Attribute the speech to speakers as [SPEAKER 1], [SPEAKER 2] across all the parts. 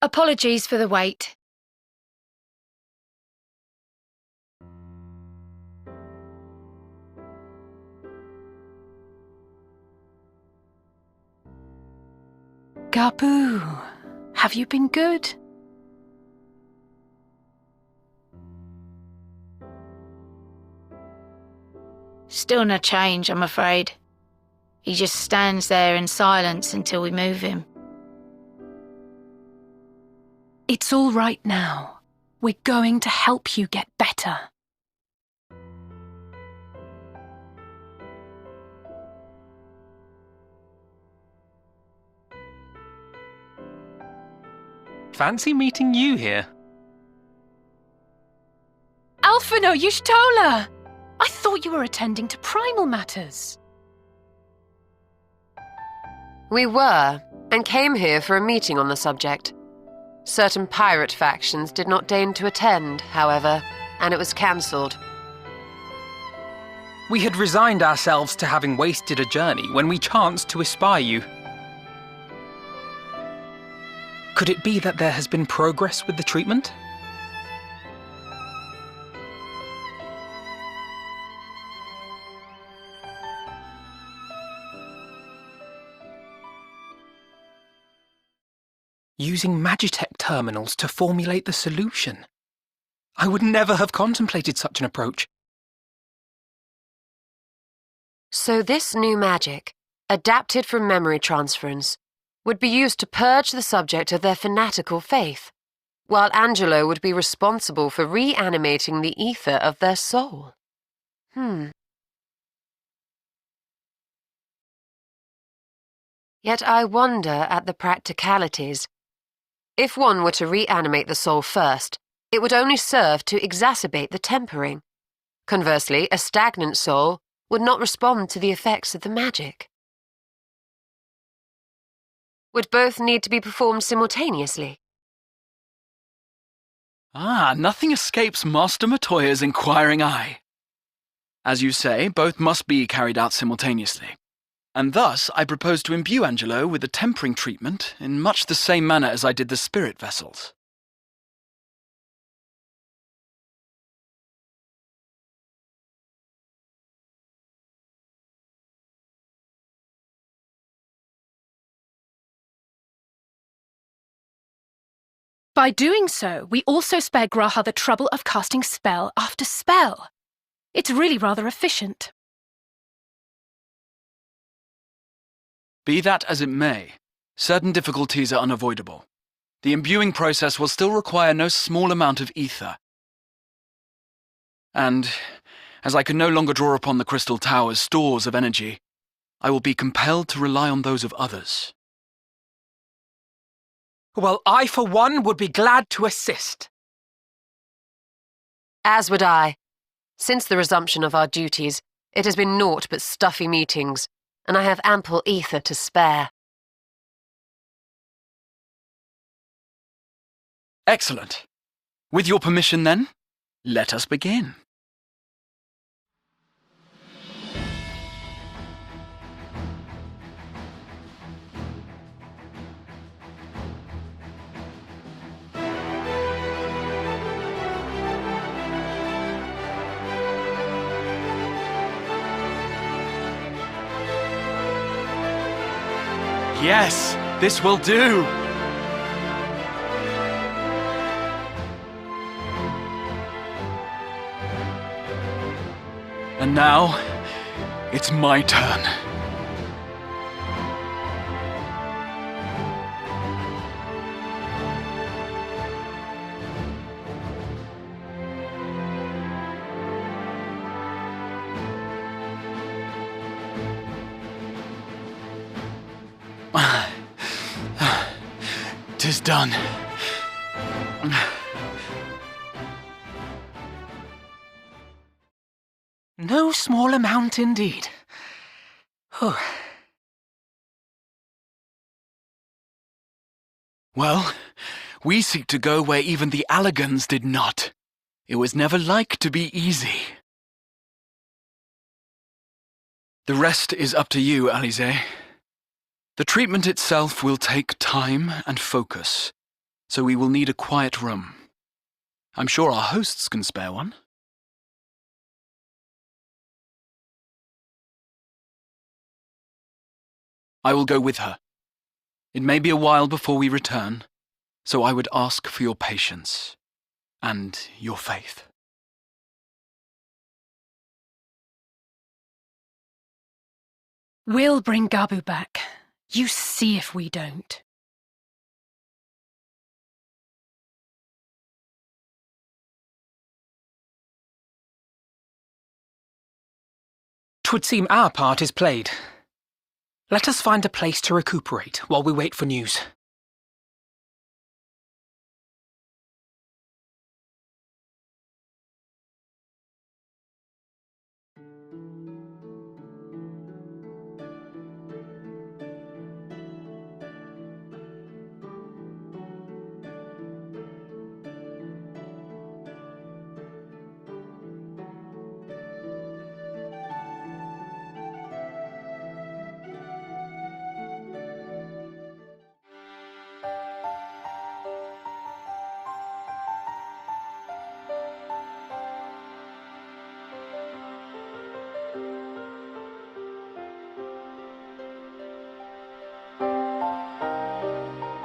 [SPEAKER 1] Apologies for the wait.
[SPEAKER 2] Gabu, have you been good?
[SPEAKER 1] Still no change, I'm afraid. He just stands there in silence until we move him.
[SPEAKER 2] It's all right now. We're going to help you get better.
[SPEAKER 3] Fancy meeting you here.
[SPEAKER 2] Alphino Yushtola! I thought you were attending to primal matters.
[SPEAKER 4] We were, and came here for a meeting on the subject. Certain pirate factions did not deign to attend, however, and it was cancelled.
[SPEAKER 3] We had resigned ourselves to having wasted a journey when we chanced to espy you. Could it be that there has been progress with the treatment? Using Magitech terminals to formulate the solution. I would never have contemplated such an approach.
[SPEAKER 4] So this new magic, adapted from memory transference, would be used to purge the subject of their fanatical faith, while Angelo would be responsible for reanimating the ether of their soul. Yet I wonder at the practicalities. If one were to reanimate the soul first, it would only serve to exacerbate the tempering. Conversely, a stagnant soul would not respond to the effects of the magic. Would both need to be performed simultaneously?
[SPEAKER 5] Nothing escapes Master Matoya's inquiring eye. As you say, both must be carried out simultaneously. And thus, I propose to imbue Angelo with the tempering treatment in much the same manner as I did the spirit vessels.
[SPEAKER 2] By doing so, we also spare Graha the trouble of casting spell after spell. It's really rather efficient.
[SPEAKER 5] Be that as it may, certain difficulties are unavoidable. The imbuing process will still require no small amount of ether. And, as I can no longer draw upon the Crystal Tower's stores of energy, I will be compelled to rely on those of others.
[SPEAKER 3] Well, I, for one, would be glad to assist.
[SPEAKER 4] As would I. Since the resumption of our duties, it has been naught but stuffy meetings, and I have ample ether to spare.
[SPEAKER 5] Excellent. With your permission, then, let us begin. Yes, this will do! And now, it's my turn. Tis done.
[SPEAKER 3] No small amount indeed.
[SPEAKER 5] Well, we seek to go where even the Allegans did not. It was never like to be easy. The rest is up to you, Alize. The treatment itself will take time and focus, so we will need a quiet room. I'm sure our hosts can spare one. I will go with her. It may be a while before we return, so I would ask for your patience and your faith.
[SPEAKER 2] We'll bring Gabu back. You see if we don't.
[SPEAKER 3] "'Twould seem our part is played. Let us find a place to recuperate while we wait for news."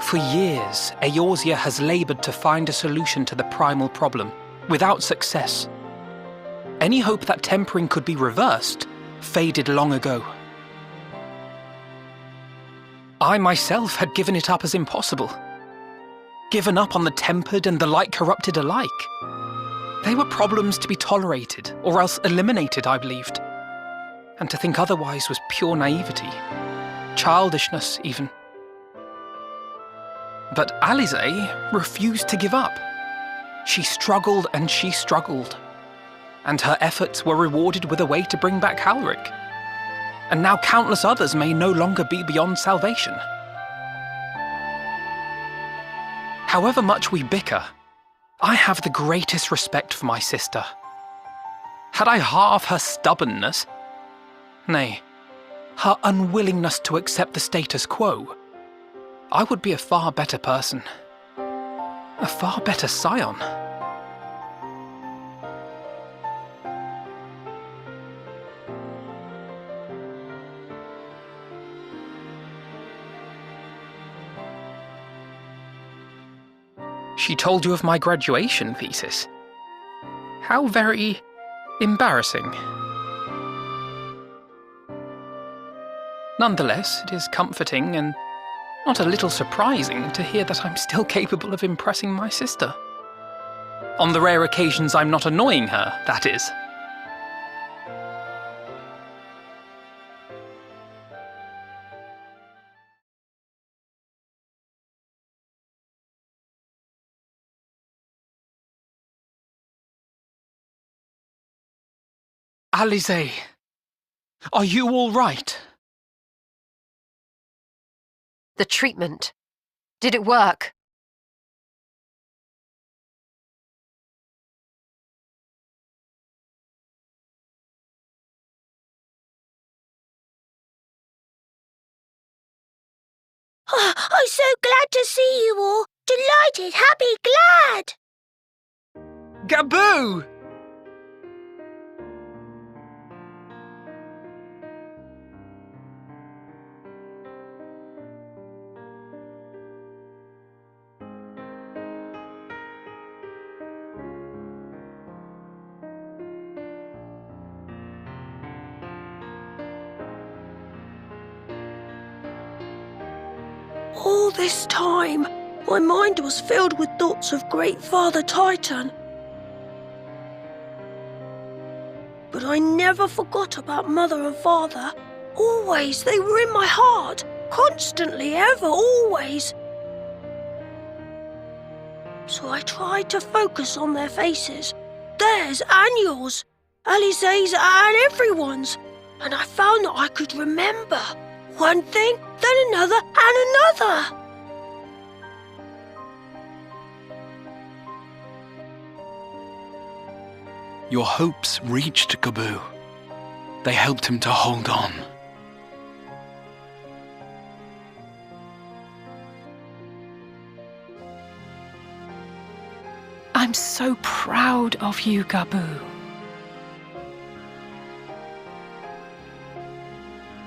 [SPEAKER 3] For years, Eorzea has laboured to find a solution to the primal problem, without success. Any hope that tempering could be reversed faded long ago. I myself had given it up as impossible. Given up on the tempered and the light-corrupted alike. They were problems to be tolerated, or else eliminated, I believed. And to think otherwise was pure naivety. Childishness, even. But Alize refused to give up. She struggled and she struggled. And her efforts were rewarded with a way to bring back Halric. And now countless others may no longer be beyond salvation. However much we bicker, I have the greatest respect for my sister. Had I half her stubbornness, nay, her unwillingness to accept the status quo, I would be a far better person. A far better scion. She told you of my graduation thesis. How very embarrassing. Nonetheless, it is comforting and not a little surprising to hear that I'm still capable of impressing my sister. On the rare occasions I'm not annoying her, that is. Alize, are you all right?
[SPEAKER 4] The treatment. Did it work?
[SPEAKER 6] Oh, I'm so glad to see you all. Delighted, happy, glad.
[SPEAKER 3] Gaboo!
[SPEAKER 6] All this time, my mind was filled with thoughts of Great Father Titan. But I never forgot about Mother and Father. Always, they were in my heart. Constantly, ever, always. So I tried to focus on their faces. Theirs and yours. Alize's and everyone's. And I found that I could remember. One thing, then another, and another.
[SPEAKER 5] Your hopes reached Gaboo. They helped him to hold on.
[SPEAKER 2] so proud of you, Gaboo.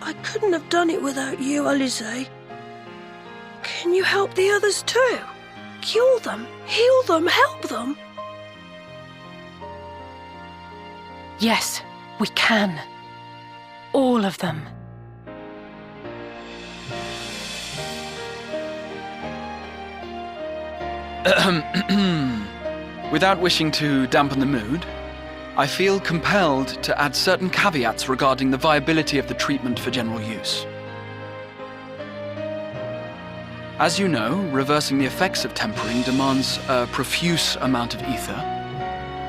[SPEAKER 6] I couldn't have done it without you, Alize. Can you help the others too? Cure them, heal them, help them?
[SPEAKER 2] Yes, we can. All of them.
[SPEAKER 5] Without wishing to dampen the mood, I feel compelled to add certain caveats regarding the viability of the treatment for general use. As you know, reversing the effects of tempering demands a profuse amount of ether.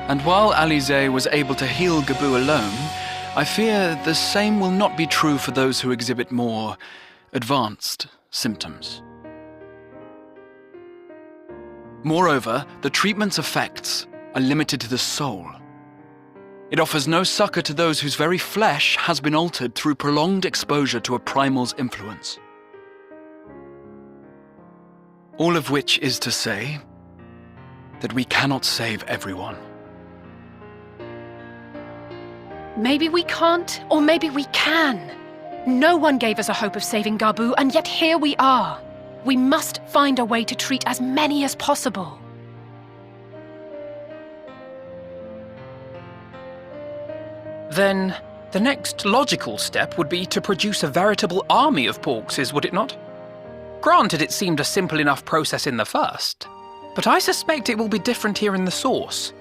[SPEAKER 5] And while Alize was able to heal Gaboo alone, I fear the same will not be true for those who exhibit more advanced symptoms. Moreover, the treatment's effects are limited to the soul. It offers no succor to those whose very flesh has been altered through prolonged exposure to a primal's influence. All of which is to say that we cannot save everyone.
[SPEAKER 2] Maybe we can't, or maybe we can. No one gave us a hope of saving Gaboo, and yet here we are. We must find a way to treat as many as possible.
[SPEAKER 3] Then, the next logical step would be to produce a veritable army of porkses, would it not? Granted, it seemed a simple enough process in the first, but I suspect it will be different here in the source.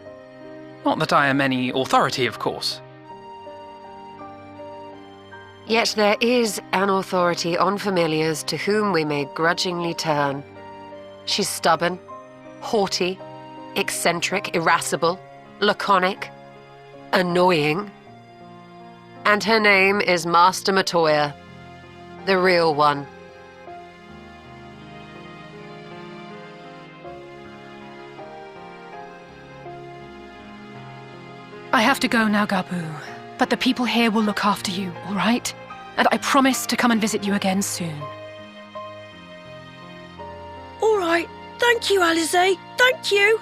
[SPEAKER 3] Not that I am any authority, of course.
[SPEAKER 4] Yet there is an authority on familiars to whom we may grudgingly turn. She's stubborn, haughty, eccentric, irascible, laconic, annoying. And her name is Master Matoya, the real one.
[SPEAKER 2] I have to go now, Gaboo, but the people here will look after you, all right? And I promise to come and visit you again soon.
[SPEAKER 6] All right. Thank you, Alize. Thank you.